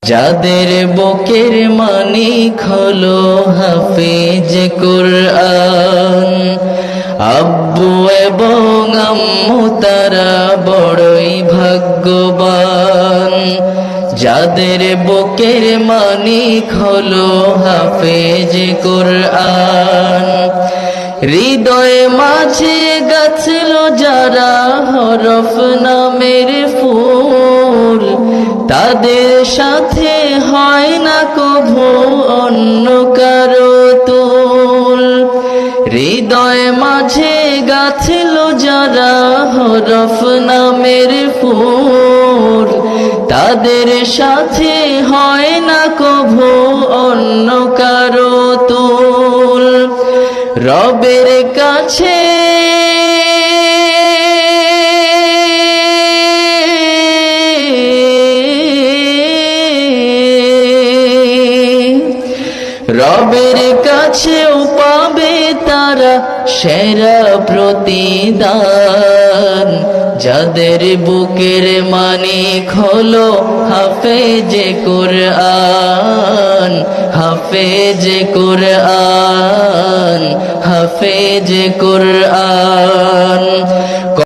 যাদের বুকের মানিক হলো হাফেজ কুরআন, আব্বু এবং আম্মু তারা বড়ই ভাগ্যবান। যাদের বুকের মানিক হলো হাফেজ কুরআন, হৃদয়ে মাঝে গাছলো যারা হরফ নামের ফুল, তাদের সাথে হয় না কভু অন্য কারো তুল। হৃদয়ে মাঝে গাছলো যারা হরফ নামের ফুল, তাদের সাথে হয় না কভু অন্য কারো তুল। রবের কাছে রবের কাছেও পাবে তারা সেরা প্রতিদান। যাদের বুকের মানিক হলো হাফেজে কুরআন, হাফেজে কুরআন, হাফেজে কুরআন।